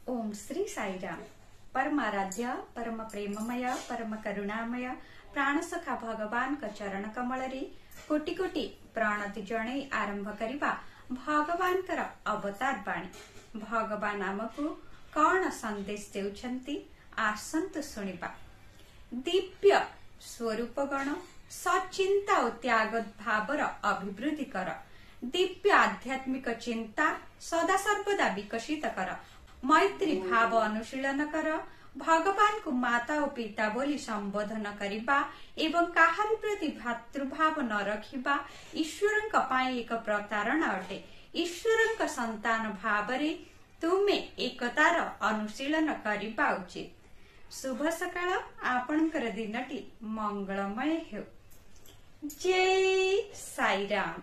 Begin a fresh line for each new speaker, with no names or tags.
ओम श्री साईराम। परमाराध्य परम प्रेममय परम करुणामय प्राणसखा भगवान का चरण कमल रे कोटि कोटि प्रणति जणे आरंभ करिबा भगवान कर अवतार बाणी। भगवान आमको कौन संदेश देउछंती आसंत सुनिबा। दिव्य स्वरूप गण सचिंता और त्याग भावर अभिवृद्धि कर। दिव्य आध्यात्मिक चिंता सदा सर्वदा विकसित कर। मैत्री भाव अनुशीलन कर। भगवान को माता और पिता बोली संबोधन करिबा एवं काहारि प्रति भातृभाव न रखिबा ईश्वरंक पाई एक प्रतारणा अटे। ईश्वरंक संतान भावरे तुमे एकतार अनुशीलन करिबा उचित। शुभ सकाळ। आपणकर दिनटी मंगलमय हेउ। जय साईराम।